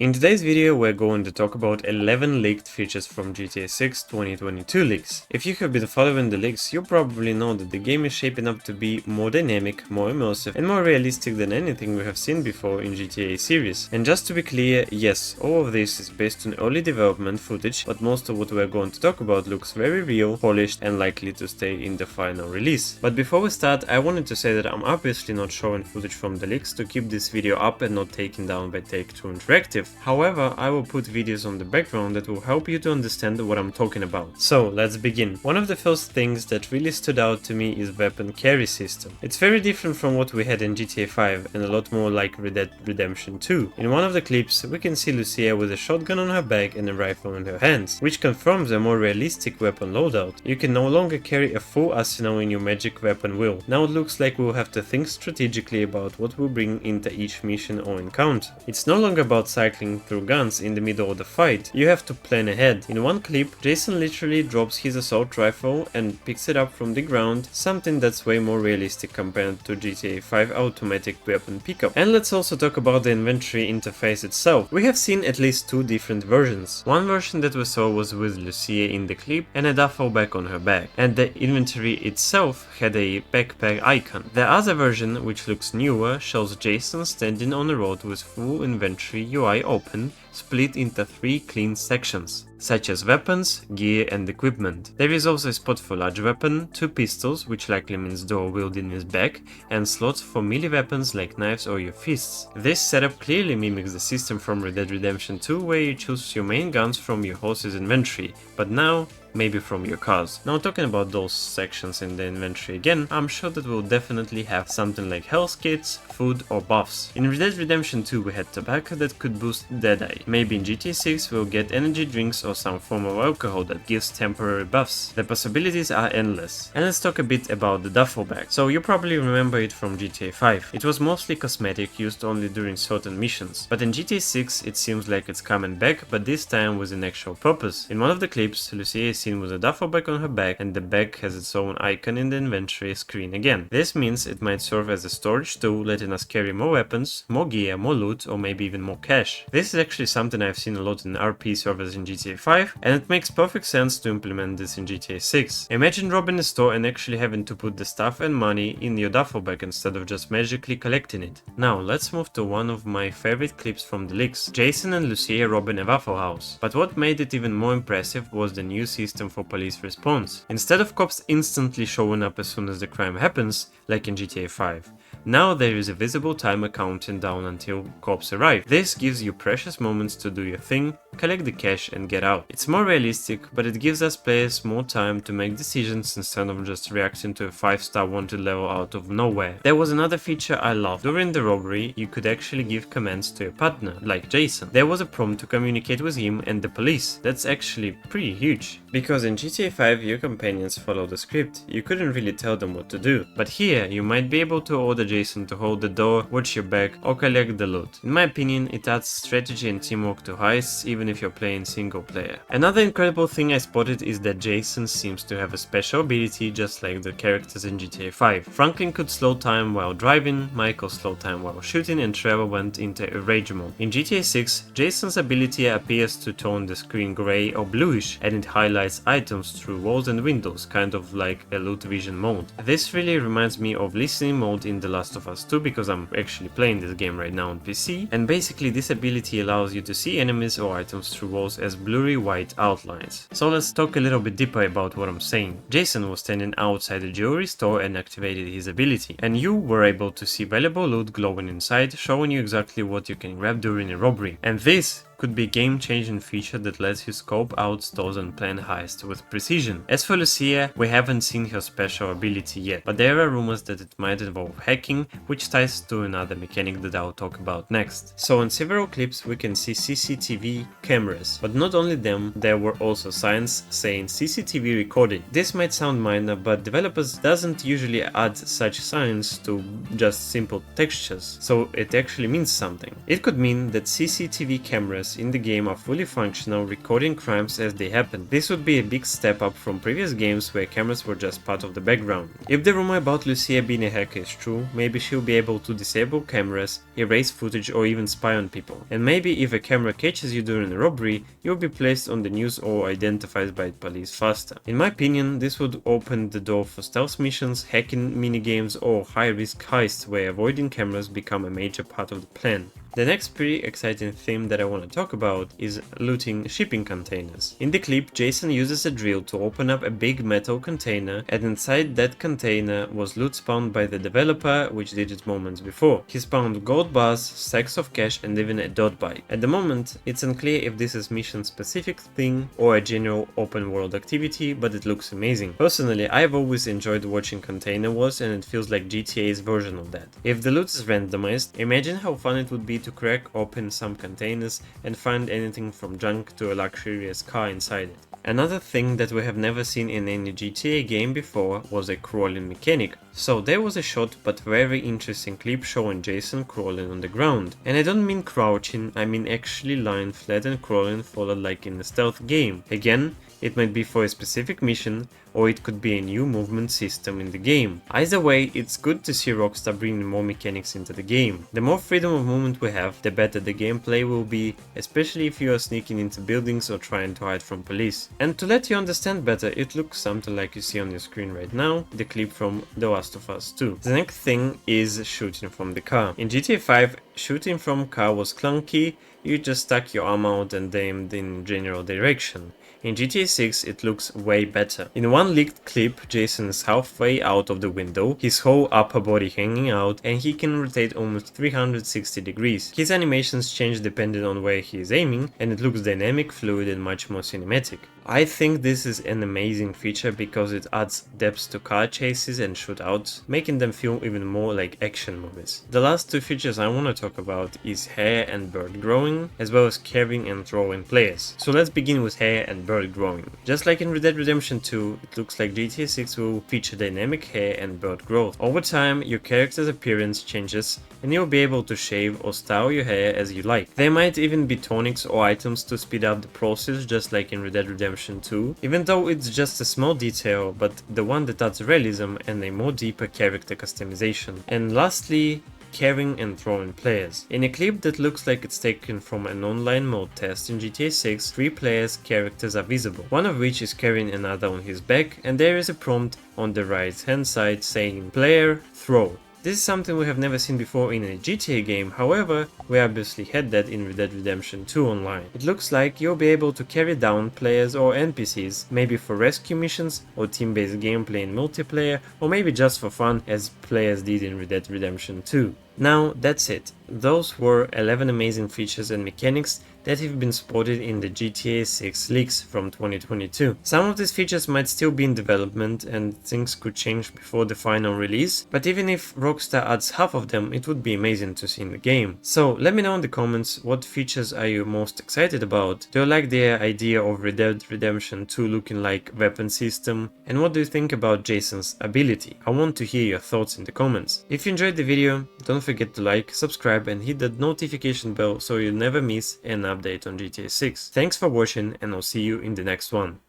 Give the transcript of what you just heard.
In today's video we're going to talk about 11 leaked features from GTA 6 2022 leaks. If you have been following the leaks, you probably know that the game is shaping up to be more dynamic, more immersive and more realistic than anything we have seen before in GTA series. And just to be clear, yes, all of this is based on early development footage, but most of what we're going to talk about looks very real, polished and likely to stay in the final release. But before we start, I wanted to say that I'm obviously not showing footage from the leaks to keep this video up and not taken down by Take-Two Interactive. However, I will put videos on the background that will help you to understand what I'm talking about. So let's begin. One of the first things that really stood out to me is weapon carry system. It's very different from what we had in GTA 5 and a lot more like Red Dead Redemption 2. In one of the clips, we can see Lucia with a shotgun on her back and a rifle in her hands, which confirms a more realistic weapon loadout. You can no longer carry a full arsenal in your magic weapon wheel. Now it looks like we'll have to think strategically about what we'll bring into each mission or encounter. It's no longer about cycling through guns in the middle of the fight. You have to plan ahead. In one clip, Jason literally drops his assault rifle and picks it up from the ground, something that's way more realistic compared to GTA 5 automatic weapon pickup. And let's also talk about the inventory interface itself. We have seen at least two different versions. One version that we saw was with Lucia in the clip and a duffel bag on her back, and the inventory itself had a backpack icon. The other version, which looks newer, shows Jason standing on a road with full inventory UI open, split into 3 clean sections, such as weapons, gear and equipment. There is also a spot for large weapon, 2 pistols, which likely means dual wielding his back, and slots for melee weapons like knives or your fists. This setup clearly mimics the system from Red Dead Redemption 2, where you choose your main guns from your horse's inventory, but now maybe from your cars. Now talking about those sections in the inventory again, I'm sure that we'll definitely have something like health kits, food or buffs. In Red Dead Redemption 2 we had tobacco that could boost Deadeye. Maybe in GTA 6 we'll get energy drinks or some form of alcohol that gives temporary buffs. The possibilities are endless. And let's talk a bit about the duffel bag. So you probably remember it from GTA 5. It was mostly cosmetic, used only during certain missions. But in GTA 6 it seems like it's coming back, but this time with an actual purpose. In one of the clips, Lucia is seen with a duffel bag on her back, and the bag has its own icon in the inventory screen again. This means it might serve as a storage tool, letting us carry more weapons, more gear, more loot, or maybe even more cash. This is actually something I've seen a lot in RP servers in GTA 5, and it makes perfect sense to implement this in GTA 6. Imagine robbing a store and actually having to put the stuff and money in your duffel bag instead of just magically collecting it. Now let's move to one of my favorite clips from the leaks. Jason and Lucia robbing a Waffle House. But what made it even more impressive was the new system for police response. Instead of cops instantly showing up as soon as the crime happens, like in GTA 5, now there is a visible timer counting down until cops arrive. This gives you precious moments to do your thing, collect the cash and get out. It's more realistic, but it gives us players more time to make decisions instead of just reacting to a 5-star wanted level out of nowhere. There was another feature I loved. During the robbery, you could actually give commands to your partner, like Jason. There was a prompt to communicate with him and the police. That's actually pretty huge. Because in GTA 5 your companions follow the script, you couldn't really tell them what to do. But here, you might be able to order Jason to hold the door, watch your back or collect the loot. In my opinion, it adds strategy and teamwork to heists, even if you're playing single player. Another incredible thing I spotted is that Jason seems to have a special ability just like the characters in GTA 5. Franklin could slow time while driving, Michael slowed time while shooting, and Trevor went into a rage mode. In GTA 6, Jason's ability appears to turn the screen grey or bluish, and it highlights items through walls and windows, kind of like a loot vision mode. This really reminds me of listening mode in The Last of Us 2, because I'm actually playing this game right now on PC, and basically this ability allows you to see enemies or items through walls as blurry white outlines. So let's talk a little bit deeper about what I'm saying. Jason was standing outside a jewelry store and activated his ability, and you were able to see valuable loot glowing inside, showing you exactly what you can grab during a robbery. And this could be a game-changing feature that lets you scope out stores and plan heists with precision. As for Lucia, we haven't seen her special ability yet, but there are rumors that it might involve hacking, which ties to another mechanic that I'll talk about next. So in several clips we can see CCTV cameras, but not only them, there were also signs saying CCTV recording. This might sound minor, but developers doesn't usually add such signs to just simple textures, so it actually means something. It could mean that CCTV cameras cameras in the game are fully functional, recording crimes as they happen. This would be a big step up from previous games where cameras were just part of the background. If the rumor about Lucia being a hacker is true, maybe she'll be able to disable cameras, erase footage or even spy on people. And maybe if a camera catches you during a robbery, you'll be placed on the news or identified by police faster. In my opinion, this would open the door for stealth missions, hacking minigames or high-risk heists where avoiding cameras become a major part of the plan. The next pretty exciting theme that I want to talk about is looting shipping containers. In the clip, Jason uses a drill to open up a big metal container, and inside that container was loot spawned by the developer, which did it moments before. He spawned gold bars, stacks of cash and even a dot bike. At the moment, it's unclear if this is mission specific thing or a general open world activity, but it looks amazing. Personally, I've always enjoyed watching container wars and it feels like GTA's version of that. If the loot is randomized, imagine how fun it would be to crack open some containers and find anything from junk to a luxurious car inside it. Another thing that we have never seen in any GTA game before was a crawling mechanic. So there was a short but very interesting clip showing Jason crawling on the ground. And I don't mean crouching, I mean actually lying flat and crawling forward like in a stealth game. Again, it might be for a specific mission, or it could be a new movement system in the game. Either way, it's good to see Rockstar bringing more mechanics into the game. The more freedom of movement we have, the better the gameplay will be, especially if you are sneaking into buildings or trying to hide from police. And to let you understand better, it looks something like you see on your screen right now, the clip from The Last of Us 2. The next thing is shooting from the car. In GTA 5, shooting from car was clunky, you just stuck your arm out and aimed in general direction. In GTA 6 it looks way better. In one leaked clip, Jason is halfway out of the window, his whole upper body hanging out, and he can rotate almost 360 degrees. His animations change depending on where he is aiming, and it looks dynamic, fluid and much more cinematic. I think this is an amazing feature because it adds depth to car chases and shootouts, making them feel even more like action movies. The last two features I want to talk about is hair and bird growing, as well as carrying and throwing players. So let's begin with hair and bird growing. Just like in Red Dead Redemption 2, it looks like GTA 6 will feature dynamic hair and bird growth. Over time, your character's appearance changes and you'll be able to shave or style your hair as you like. There might even be tonics or items to speed up the process, just like in Red Dead Redemption 2, even though it's just a small detail, but the one that adds realism and a more deeper character customization. And lastly, carrying and throwing players. In a clip that looks like it's taken from an online mode test in GTA 6, 3 players' characters are visible, one of which is carrying another on his back, and there is a prompt on the right hand side saying player throw. This is something we have never seen before in a GTA game, however, we obviously had that in Red Dead Redemption 2 online. It looks like you'll be able to carry down players or NPCs, maybe for rescue missions or team-based gameplay in multiplayer, or maybe just for fun as players did in Red Dead Redemption 2. Now that's it. Those were 11 amazing features and mechanics that have been spotted in the GTA 6 leaks from 2022. Some of these features might still be in development and things could change before the final release, but even if Rockstar adds half of them, it would be amazing to see in the game. So let me know in the comments what features are you most excited about. Do you like the idea of Red Dead Redemption 2 looking like weapon system? And what do you think about Jason's ability? I want to hear your thoughts in the comments. If you enjoyed the video, don't forget to like, subscribe and hit that notification bell so you never miss an update on GTA 6. Thanks for watching and I'll see you in the next one.